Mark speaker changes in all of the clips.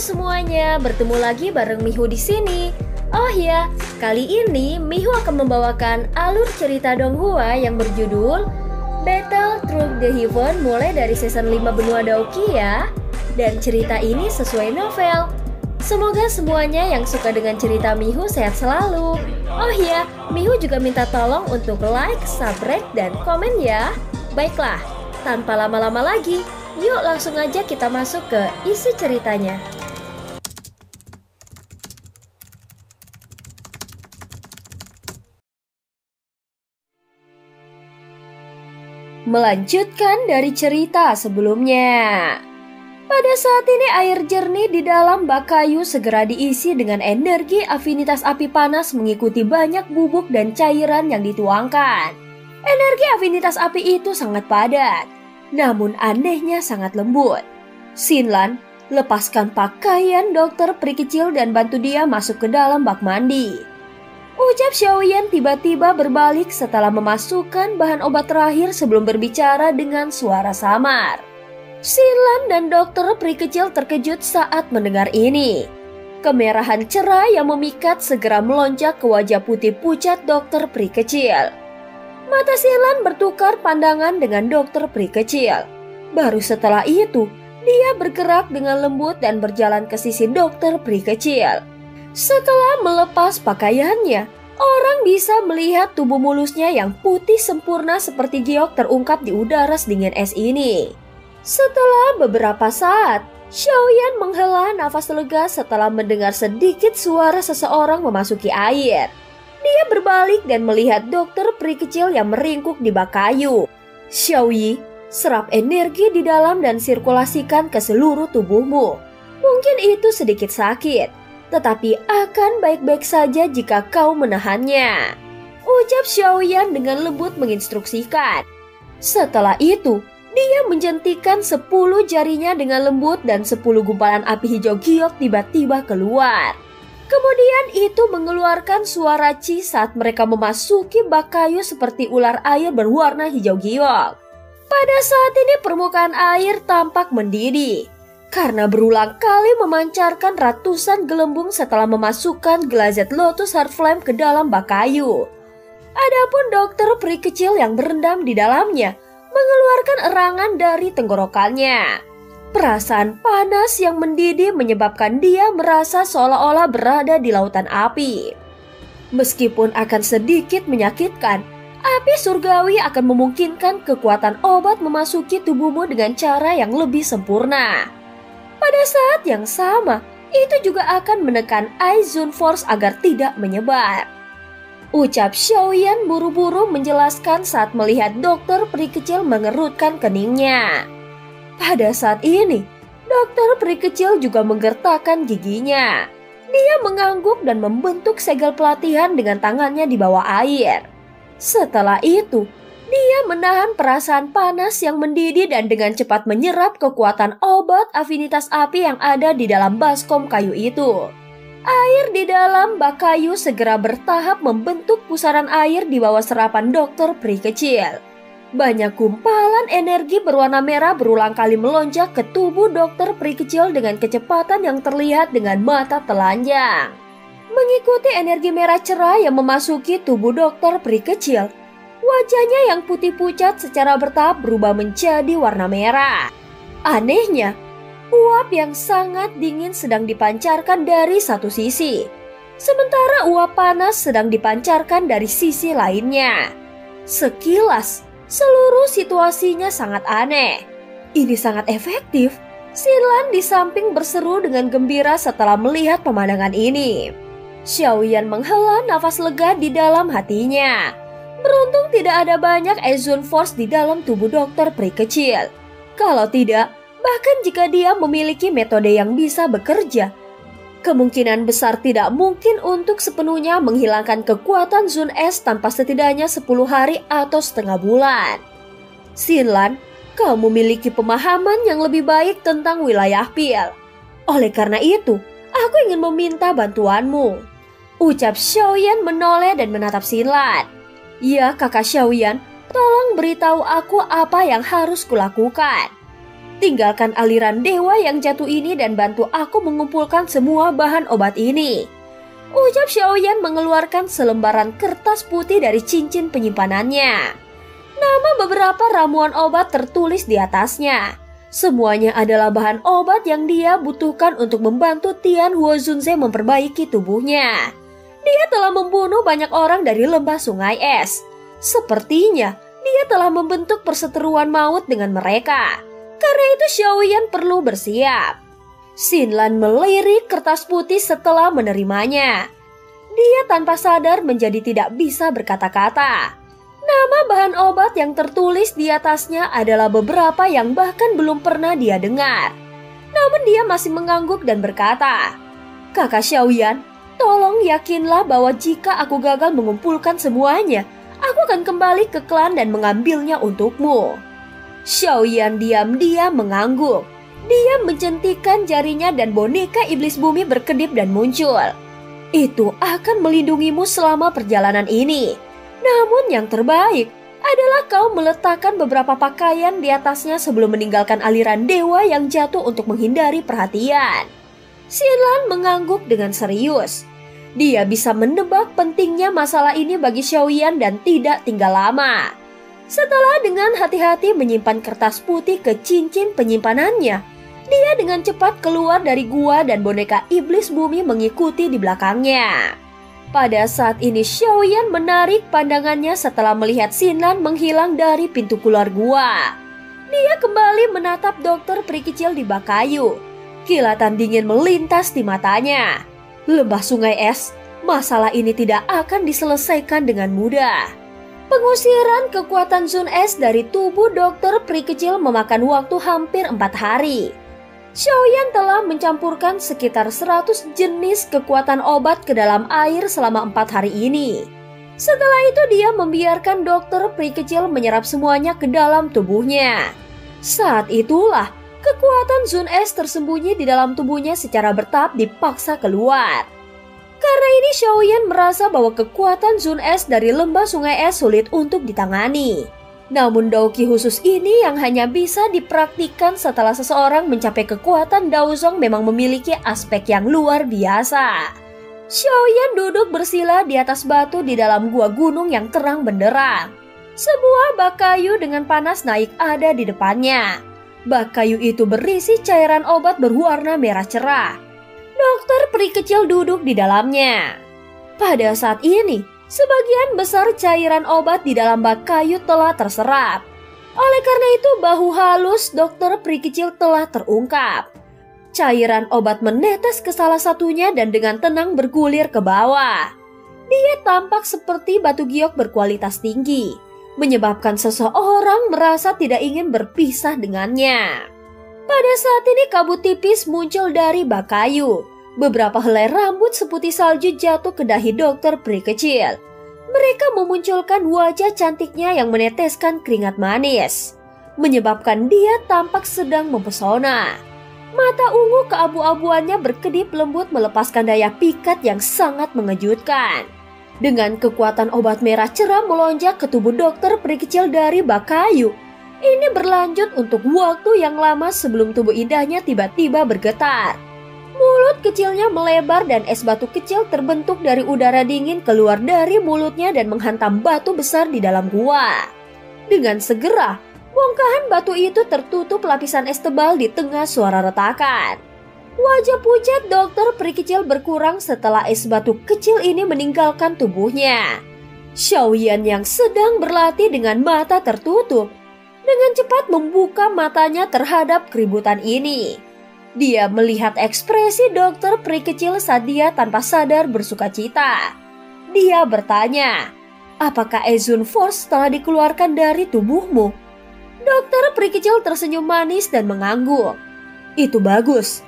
Speaker 1: semuanya, bertemu lagi bareng Mihu di sini. Oh ya, kali ini Mihu akan membawakan alur cerita Donghua yang berjudul Battle Through the Heaven mulai dari season 5 Benua Daoki ya. Dan cerita ini sesuai novel. Semoga semuanya yang suka dengan cerita Mihu sehat selalu. Oh ya, Mihu juga minta tolong untuk like, subscribe, dan komen ya. Baiklah, tanpa lama-lama lagi, yuk langsung aja kita masuk ke isi ceritanya. Melanjutkan dari cerita sebelumnya. Pada saat ini air jernih di dalam bak kayu segera diisi dengan energi afinitas api panas mengikuti banyak bubuk dan cairan yang dituangkan. Energi afinitas api itu sangat padat, namun anehnya sangat lembut. Xinlan, lepaskan pakaian dokter peri kecil dan bantu dia masuk ke dalam bak mandi. Ucap Xiaoyan tiba-tiba berbalik setelah memasukkan bahan obat terakhir sebelum berbicara dengan suara samar. Xinlan dan dokter peri kecil terkejut saat mendengar ini. Kemerahan cerah yang memikat segera melonjak ke wajah putih pucat dokter peri kecil. Mata Xinlan bertukar pandangan dengan dokter peri kecil. Baru setelah itu, dia bergerak dengan lembut dan berjalan ke sisi dokter peri kecil. Setelah melepas pakaiannya, orang bisa melihat tubuh mulusnya yang putih sempurna seperti giok terungkap di udara sedingin es ini. Setelah beberapa saat, Xiaoyan menghela nafas lega setelah mendengar sedikit suara seseorang memasuki air. Dia berbalik dan melihat dokter peri kecil yang meringkuk di bak kayu. Xiaoyi, serap energi di dalam dan sirkulasikan ke seluruh tubuhmu. Mungkin itu sedikit sakit, tetapi akan baik-baik saja jika kau menahannya. Ucap Xiaoyan dengan lembut menginstruksikan. Setelah itu, dia menjentikan 10 jarinya dengan lembut dan 10 gumpalan api hijau giok tiba-tiba keluar. Kemudian itu mengeluarkan suara ci saat mereka memasuki bak kayu seperti ular air berwarna hijau giok. Pada saat ini permukaan air tampak mendidih karena berulang kali memancarkan ratusan gelembung setelah memasukkan glazed lotus heart flame ke dalam bak kayu. Adapun dokter peri kecil yang berendam di dalamnya mengeluarkan erangan dari tenggorokannya. Perasaan panas yang mendidih menyebabkan dia merasa seolah-olah berada di lautan api. Meskipun akan sedikit menyakitkan, api surgawi akan memungkinkan kekuatan obat memasuki tubuhmu dengan cara yang lebih sempurna. Pada saat yang sama, itu juga akan menekan Aizun Force agar tidak menyebar. Ucap Xiaoyan buru-buru menjelaskan saat melihat dokter peri kecil mengerutkan keningnya. Pada saat ini, dokter peri kecil juga menggertakkan giginya. Dia mengangguk dan membentuk segel pelatihan dengan tangannya di bawah air. Setelah itu, dia menahan perasaan panas yang mendidih dan dengan cepat menyerap kekuatan obat afinitas api yang ada di dalam baskom kayu itu. Air di dalam bak kayu segera bertahap membentuk pusaran air di bawah serapan dokter peri kecil. Banyak gumpalan energi berwarna merah berulang kali melonjak ke tubuh dokter peri kecil dengan kecepatan yang terlihat dengan mata telanjang. Mengikuti energi merah cerah yang memasuki tubuh dokter peri kecil, wajahnya yang putih pucat secara bertahap berubah menjadi warna merah. Anehnya, uap yang sangat dingin sedang dipancarkan dari satu sisi, sementara uap panas sedang dipancarkan dari sisi lainnya. Sekilas, seluruh situasinya sangat aneh. Ini sangat efektif. Xinlan di samping berseru dengan gembira setelah melihat pemandangan ini. Xiaoyan menghela nafas lega di dalam hatinya. Beruntung tidak ada banyak Aizun Force di dalam tubuh dokter peri kecil. Kalau tidak, bahkan jika dia memiliki metode yang bisa bekerja, kemungkinan besar tidak mungkin untuk sepenuhnya menghilangkan kekuatan Zun Es tanpa setidaknya 10 hari atau setengah bulan. Xinlan, kau memiliki pemahaman yang lebih baik tentang wilayah Pil. Oleh karena itu, aku ingin meminta bantuanmu. Ucap Xiaoyan menoleh dan menatap Xinlan. Ya, kakak Xiaoyan, tolong beritahu aku apa yang harus kulakukan. Tinggalkan aliran dewa yang jatuh ini dan bantu aku mengumpulkan semua bahan obat ini. Ucap Xiaoyan mengeluarkan selembaran kertas putih dari cincin penyimpanannya. Nama beberapa ramuan obat tertulis di atasnya. Semuanya adalah bahan obat yang dia butuhkan untuk membantu Tian Huozunze memperbaiki tubuhnya. Dia telah membunuh banyak orang dari lembah sungai es. Sepertinya dia telah membentuk perseteruan maut dengan mereka. Karena itu Xiaoyan perlu bersiap. Xinlan melirik kertas putih setelah menerimanya. Dia tanpa sadar menjadi tidak bisa berkata-kata. Nama bahan obat yang tertulis di atasnya adalah beberapa yang bahkan belum pernah dia dengar. Namun dia masih mengangguk dan berkata, "Kakak Xiaoyan, tolong yakinlah bahwa jika aku gagal mengumpulkan semuanya, aku akan kembali ke klan dan mengambilnya untukmu." Xiaoyan diam-diam mengangguk. Dia mencentikkan jarinya dan boneka iblis bumi berkedip dan muncul. Itu akan melindungimu selama perjalanan ini. Namun yang terbaik adalah kau meletakkan beberapa pakaian di atasnya sebelum meninggalkan aliran dewa yang jatuh untuk menghindari perhatian. Xinlan mengangguk dengan serius. Dia bisa menebak pentingnya masalah ini bagi Xiaoyan dan tidak tinggal lama. Setelah dengan hati-hati menyimpan kertas putih ke cincin penyimpanannya, dia dengan cepat keluar dari gua dan boneka iblis bumi mengikuti di belakangnya. Pada saat ini Xiaoyan menarik pandangannya setelah melihat Xinlan menghilang dari pintu keluar gua. Dia kembali menatap dokter peri kecil di bak kayu. Kilatan dingin melintas di matanya. Lembah sungai es, masalah ini tidak akan diselesaikan dengan mudah. Pengusiran kekuatan Zun Es dari tubuh dokter peri kecil memakan waktu hampir 4 hari. Xiaoyan telah mencampurkan sekitar 100 jenis kekuatan obat ke dalam air selama 4 hari ini. Setelah itu dia membiarkan dokter peri kecil menyerap semuanya ke dalam tubuhnya. Saat itulah kekuatan Zun Es tersembunyi di dalam tubuhnya secara bertahap dipaksa keluar. Karena ini Xiaoyan merasa bahwa kekuatan Zun Es dari lembah sungai es sulit untuk ditangani. Namun dauki khusus ini yang hanya bisa dipraktikkan setelah seseorang mencapai kekuatan Daozong memang memiliki aspek yang luar biasa. Xiaoyan duduk bersila di atas batu di dalam gua gunung yang terang benderang. Sebuah bak kayu dengan panas naik ada di depannya. Bak kayu itu berisi cairan obat berwarna merah cerah. Dokter peri kecil duduk di dalamnya. Pada saat ini, sebagian besar cairan obat di dalam bak kayu telah terserap. Oleh karena itu, bahu halus dokter peri kecil telah terungkap. Cairan obat menetes ke salah satunya dan dengan tenang bergulir ke bawah. Dia tampak seperti batu giok berkualitas tinggi, menyebabkan seseorang merasa tidak ingin berpisah dengannya. Pada saat ini kabut tipis muncul dari bak kayu. Beberapa helai rambut seputih salju jatuh ke dahi dokter peri kecil. Mereka memunculkan wajah cantiknya yang meneteskan keringat manis, menyebabkan dia tampak sedang mempesona. Mata ungu keabu-abuannya berkedip lembut melepaskan daya pikat yang sangat mengejutkan. Dengan kekuatan obat merah cerah melonjak ke tubuh dokter peri kecil dari bak kayu. Ini berlanjut untuk waktu yang lama sebelum tubuh indahnya tiba-tiba bergetar. Mulut kecilnya melebar dan es batu kecil terbentuk dari udara dingin keluar dari mulutnya dan menghantam batu besar di dalam gua. Dengan segera, bongkahan batu itu tertutup lapisan es tebal di tengah suara retakan. Wajah pucat dokter peri kecil berkurang setelah es batu kecil ini meninggalkan tubuhnya. Xiaoyan yang sedang berlatih dengan mata tertutup dengan cepat membuka matanya terhadap keributan ini. Dia melihat ekspresi dokter peri kecil saat dia tanpa sadar bersukacita. Dia bertanya, "Apakah Ezun Force telah dikeluarkan dari tubuhmu?" Dokter peri kecil tersenyum manis dan mengangguk. "Itu bagus.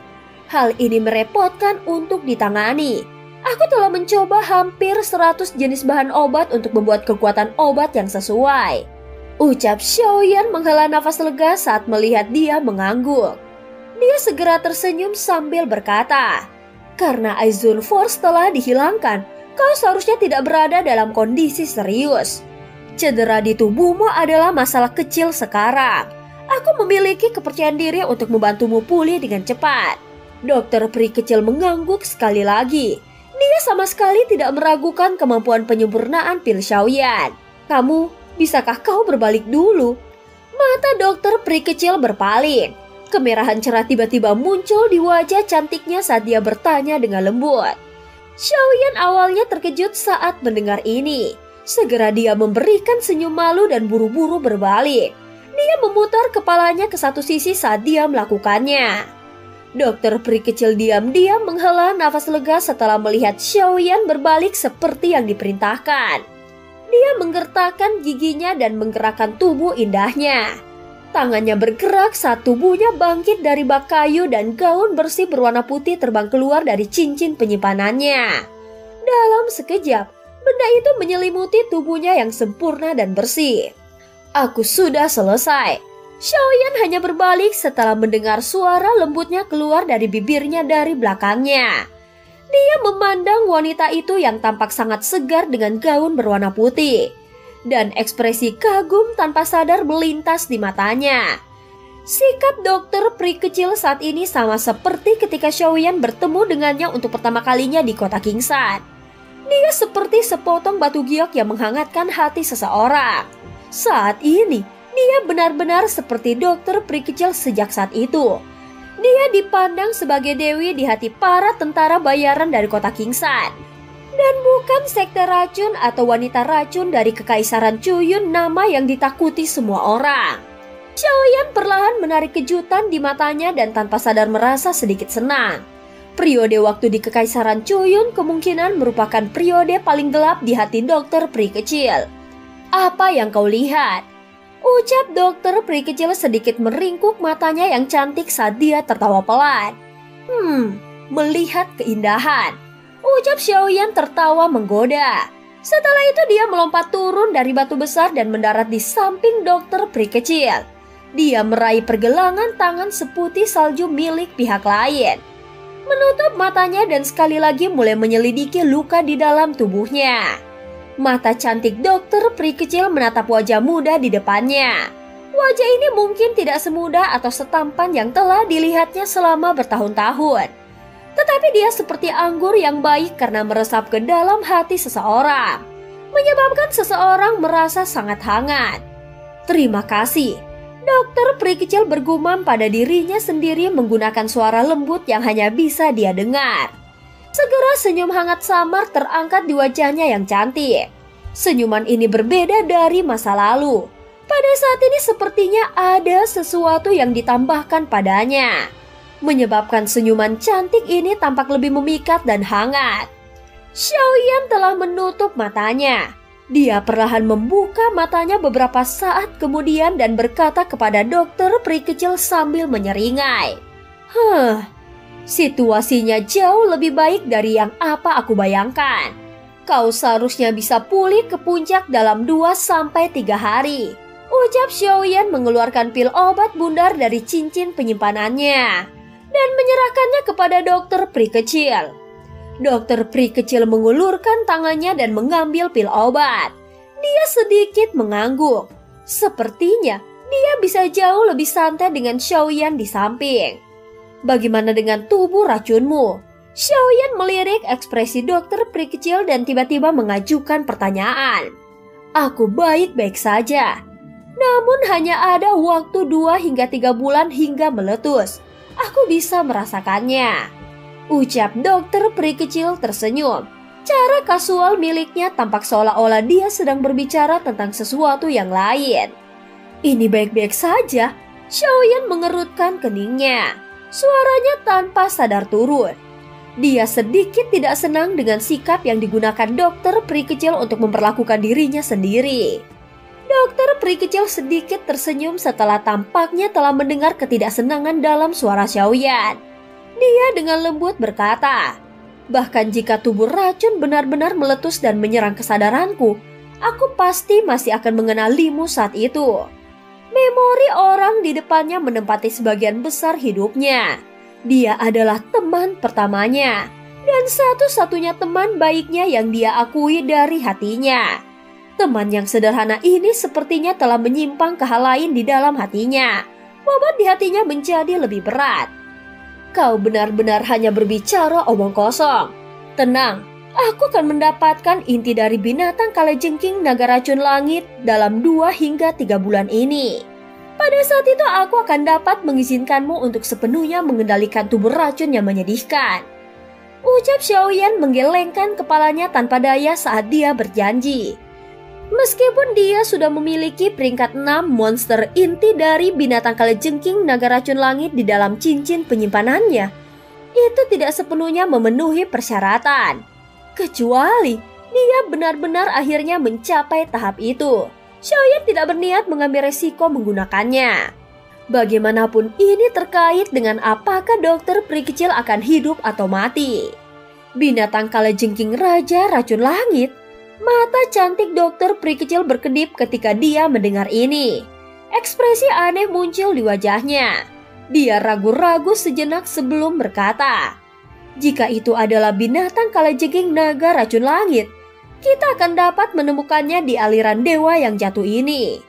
Speaker 1: Hal ini merepotkan untuk ditangani. Aku telah mencoba hampir 100 jenis bahan obat untuk membuat kekuatan obat yang sesuai." Ucap Xiaoyan menghela nafas lega saat melihat dia mengangguk. Dia segera tersenyum sambil berkata, "Karena Aizun Force telah dihilangkan, kau seharusnya tidak berada dalam kondisi serius. Cedera di tubuhmu adalah masalah kecil sekarang. Aku memiliki kepercayaan diri untuk membantumu pulih dengan cepat. Dokter peri kecil mengangguk sekali lagi. Dia sama sekali tidak meragukan kemampuan penyempurnaan pil Xiaoyan. Bisakah kau berbalik dulu? Mata dokter peri kecil berpaling. Kemerahan cerah tiba-tiba muncul di wajah cantiknya saat dia bertanya dengan lembut. Xiaoyan awalnya terkejut saat mendengar ini. Segera dia memberikan senyum malu dan buru-buru berbalik. Dia memutar kepalanya ke satu sisi saat dia melakukannya. Dokter peri kecil diam-diam menghela nafas lega setelah melihat Xiaoyan berbalik seperti yang diperintahkan. Dia menggertakkan giginya dan menggerakkan tubuh indahnya. Tangannya bergerak saat tubuhnya bangkit dari bak kayu dan gaun bersih berwarna putih terbang keluar dari cincin penyimpanannya. Dalam sekejap, benda itu menyelimuti tubuhnya yang sempurna dan bersih. Aku sudah selesai. Xiaoyan hanya berbalik setelah mendengar suara lembutnya keluar dari bibirnya dari belakangnya. Dia memandang wanita itu yang tampak sangat segar dengan gaun berwarna putih. Dan ekspresi kagum tanpa sadar melintas di matanya. Sikap dokter peri kecil saat ini sama seperti ketika Xiaoyan bertemu dengannya untuk pertama kalinya di kota Kingsan. Dia seperti sepotong batu giok yang menghangatkan hati seseorang. Saat ini, dia benar-benar seperti dokter peri kecil sejak saat itu. Dia dipandang sebagai dewi di hati para tentara bayaran dari kota Kingsan. Dan bukan sekte racun atau wanita racun dari kekaisaran Chuyun, nama yang ditakuti semua orang. Xiaoyan perlahan menarik kejutan di matanya dan tanpa sadar merasa sedikit senang. Periode waktu di kekaisaran Chuyun kemungkinan merupakan periode paling gelap di hati dokter peri kecil. Apa yang kau lihat? Ucap dokter peri kecil sedikit meringkuk matanya yang cantik saat dia tertawa pelan. Melihat keindahan. Ucap Xiaoyan tertawa menggoda. Setelah itu dia melompat turun dari batu besar dan mendarat di samping dokter peri kecil. Dia meraih pergelangan tangan seputih salju milik pihak lain. Menutup matanya dan sekali lagi mulai menyelidiki luka di dalam tubuhnya. Mata cantik dokter peri kecil menatap wajah muda di depannya. Wajah ini mungkin tidak semudah atau setampan yang telah dilihatnya selama bertahun-tahun. Tetapi dia seperti anggur yang baik karena meresap ke dalam hati seseorang, menyebabkan seseorang merasa sangat hangat. Terima kasih. Dokter peri kecil bergumam pada dirinya sendiri menggunakan suara lembut yang hanya bisa dia dengar. Segera senyum hangat samar terangkat di wajahnya yang cantik. Senyuman ini berbeda dari masa lalu. Pada saat ini sepertinya ada sesuatu yang ditambahkan padanya, menyebabkan senyuman cantik ini tampak lebih memikat dan hangat. Xiaoyan telah menutup matanya. Dia perlahan membuka matanya beberapa saat kemudian dan berkata kepada dokter peri kecil sambil menyeringai. Situasinya jauh lebih baik dari yang apa aku bayangkan. Kau seharusnya bisa pulih ke puncak dalam 2-3 hari. Ucap Xiaoyan mengeluarkan pil obat bundar dari cincin penyimpanannya dan menyerahkannya kepada dokter peri kecil. Dokter peri kecil mengulurkan tangannya dan mengambil pil obat. Dia sedikit mengangguk. Sepertinya dia bisa jauh lebih santai dengan Xiaoyan di samping. Bagaimana dengan tubuh racunmu? Xiaoyan melirik ekspresi dokter peri kecil dan tiba-tiba mengajukan pertanyaan. Aku baik-baik saja. Namun hanya ada waktu 2-3 bulan hingga meletus. Aku bisa merasakannya. Ucap dokter peri kecil tersenyum. Cara kasual miliknya tampak seolah-olah dia sedang berbicara tentang sesuatu yang lain. Ini baik-baik saja. Xiaoyan mengerutkan keningnya. Suaranya tanpa sadar turun. Dia sedikit tidak senang dengan sikap yang digunakan dokter peri kecil untuk memperlakukan dirinya sendiri. Dokter peri kecil sedikit tersenyum setelah tampaknya telah mendengar ketidaksenangan dalam suara Xiaoyan. Dia dengan lembut berkata, bahkan jika tubuh racun benar-benar meletus dan menyerang kesadaranku, aku pasti masih akan mengenalimu saat itu. Memori orang di depannya menempati sebagian besar hidupnya. Dia adalah teman pertamanya dan satu-satunya teman baiknya yang dia akui dari hatinya. Teman yang sederhana ini sepertinya telah menyimpang ke hal lain di dalam hatinya, bobot di hatinya menjadi lebih berat. Kau benar-benar hanya berbicara omong kosong. Tenang, aku akan mendapatkan inti dari binatang kalajengking naga racun langit dalam 2 hingga 3 bulan ini. Pada saat itu aku akan dapat mengizinkanmu untuk sepenuhnya mengendalikan tubuh racun yang menyedihkan. Ucap Xiaoyan menggelengkan kepalanya tanpa daya saat dia berjanji. Meskipun dia sudah memiliki peringkat 6 monster inti dari binatang kalajengking naga racun langit di dalam cincin penyimpanannya, itu tidak sepenuhnya memenuhi persyaratan. Kecuali dia benar-benar akhirnya mencapai tahap itu. Xiaoyan tidak berniat mengambil resiko menggunakannya. Bagaimanapun ini terkait dengan apakah dokter peri kecil akan hidup atau mati. Binatang kalajengking raja racun langit. Mata cantik dokter peri kecil berkedip ketika dia mendengar ini. Ekspresi aneh muncul di wajahnya. Dia ragu-ragu sejenak sebelum berkata, "Jika itu adalah binatang kalajengking naga racun langit, kita akan dapat menemukannya di aliran dewa yang jatuh ini."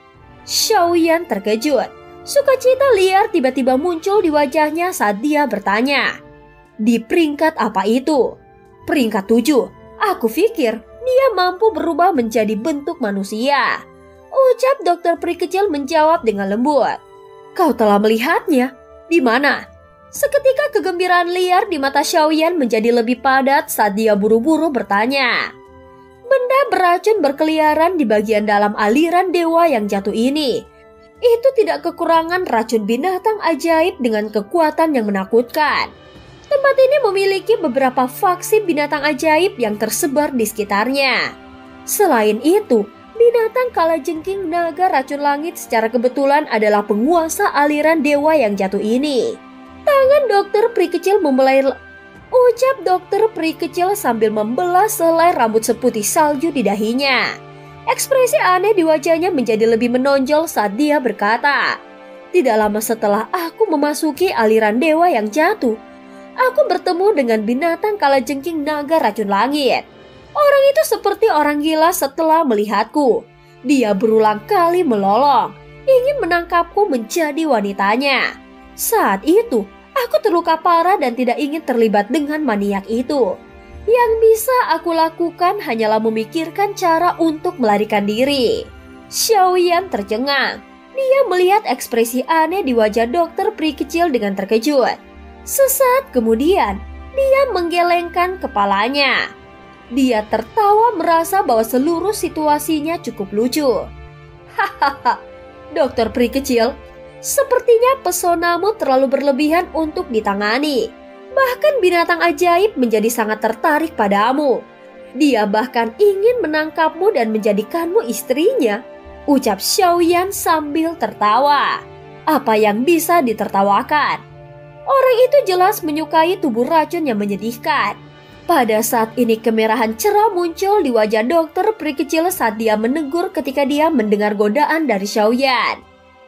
Speaker 1: Xiaoyan terkejut. Sukacita liar tiba-tiba muncul di wajahnya saat dia bertanya, "Di peringkat apa itu?" "Peringkat 7. Aku pikir dia mampu berubah menjadi bentuk manusia," ucap dokter peri kecil menjawab dengan lembut. "Kau telah melihatnya? Di mana?" Seketika kegembiraan liar di mata Xiaoyan menjadi lebih padat saat dia buru-buru bertanya. Benda beracun berkeliaran di bagian dalam aliran dewa yang jatuh ini. Itu tidak kekurangan racun binatang ajaib dengan kekuatan yang menakutkan. Tempat ini memiliki beberapa faksi binatang ajaib yang tersebar di sekitarnya. Selain itu, binatang kalajengking naga racun langit secara kebetulan adalah penguasa aliran dewa yang jatuh ini. Tangan dokter peri kecil membelai, ucap dokter peri kecil sambil membelah selai rambut seputih salju di dahinya. Ekspresi aneh di wajahnya menjadi lebih menonjol saat dia berkata, "Tidak lama setelah aku memasuki aliran dewa yang jatuh, aku bertemu dengan binatang kalajengking naga racun langit. Orang itu seperti orang gila setelah melihatku. Dia berulang kali melolong, ingin menangkapku menjadi wanitanya. Saat itu, aku terluka parah dan tidak ingin terlibat dengan maniak itu. Yang bisa aku lakukan hanyalah memikirkan cara untuk melarikan diri." Xiaoyan tercengang. Dia melihat ekspresi aneh di wajah dokter peri kecil dengan terkejut. Sesaat kemudian, dia menggelengkan kepalanya. Dia tertawa merasa bahwa seluruh situasinya cukup lucu. "Hahaha, dokter peri kecil, sepertinya pesonamu terlalu berlebihan untuk ditangani. Bahkan binatang ajaib menjadi sangat tertarik padamu. Dia bahkan ingin menangkapmu dan menjadikanmu istrinya," ucap Xiaoyan sambil tertawa. Apa yang bisa ditertawakan? Orang itu jelas menyukai tubuh racun yang menyedihkan. Pada saat ini kemerahan cerah muncul di wajah dokter peri kecil saat dia menegur ketika dia mendengar godaan dari Xiaoyan.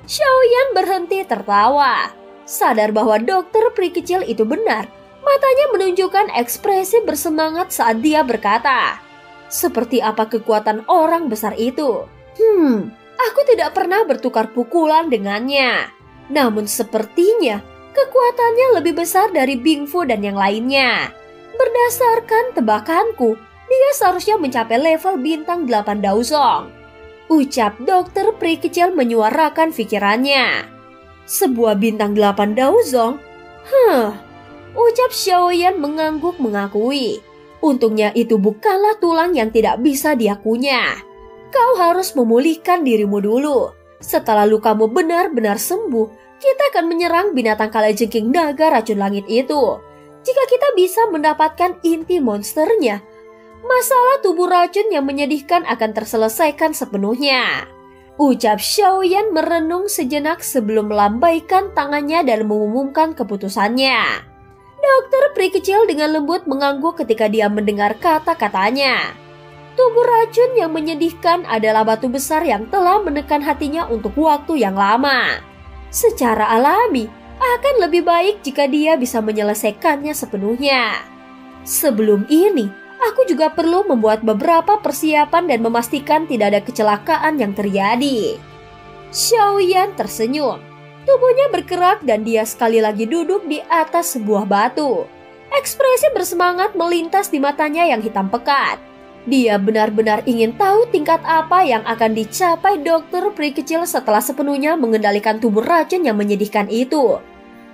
Speaker 1: Xiaoyan berhenti tertawa. Sadar bahwa dokter peri kecil itu benar, matanya menunjukkan ekspresi bersemangat saat dia berkata, "Seperti apa kekuatan orang besar itu? Aku tidak pernah bertukar pukulan dengannya. Namun sepertinya kekuatannya lebih besar dari Bingfu dan yang lainnya. Berdasarkan tebakanku, dia seharusnya mencapai level bintang 8 Daozong," ucap dokter peri kecil menyuarakan pikirannya. "Sebuah bintang 8 Daozong? Ucap Xiaoyan mengangguk mengakui. Untungnya itu bukanlah tulang yang tidak bisa dia kunyah. Kau harus memulihkan dirimu dulu. Setelah lukamu benar-benar sembuh, kita akan menyerang binatang kalajengking naga racun langit itu. Jika kita bisa mendapatkan inti monsternya, masalah tubuh racun yang menyedihkan akan terselesaikan sepenuhnya," ucap Xiaoyan merenung sejenak sebelum melambaikan tangannya dan mengumumkan keputusannya. Dokter peri kecil dengan lembut mengangguk ketika dia mendengar kata-katanya. Tubuh racun yang menyedihkan adalah batu besar yang telah menekan hatinya untuk waktu yang lama. Secara alami, akan lebih baik jika dia bisa menyelesaikannya sepenuhnya. Sebelum ini, aku juga perlu membuat beberapa persiapan dan memastikan tidak ada kecelakaan yang terjadi. Xiaoyan tersenyum. Tubuhnya bergerak dan dia sekali lagi duduk di atas sebuah batu. Ekspresi bersemangat melintas di matanya yang hitam pekat. Dia benar-benar ingin tahu tingkat apa yang akan dicapai dokter peri kecil setelah sepenuhnya mengendalikan tubuh racun yang menyedihkan itu.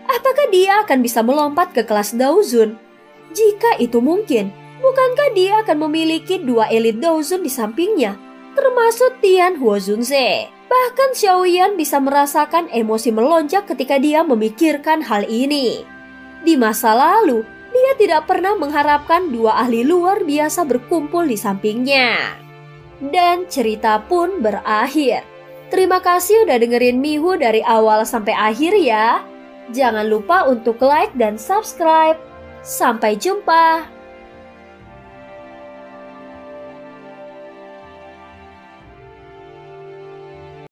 Speaker 1: Apakah dia akan bisa melompat ke kelas Daozun? Jika itu mungkin, bukankah dia akan memiliki 2 elit Daozun di sampingnya, termasuk Tian Huozunse? Bahkan Xiaoyan bisa merasakan emosi melonjak ketika dia memikirkan hal ini. Di masa lalu, dia tidak pernah mengharapkan 2 ahli luar biasa berkumpul di sampingnya. Dan cerita pun berakhir. Terima kasih udah dengerin Mihu dari awal sampai akhir ya. Jangan lupa untuk like dan subscribe. Sampai jumpa.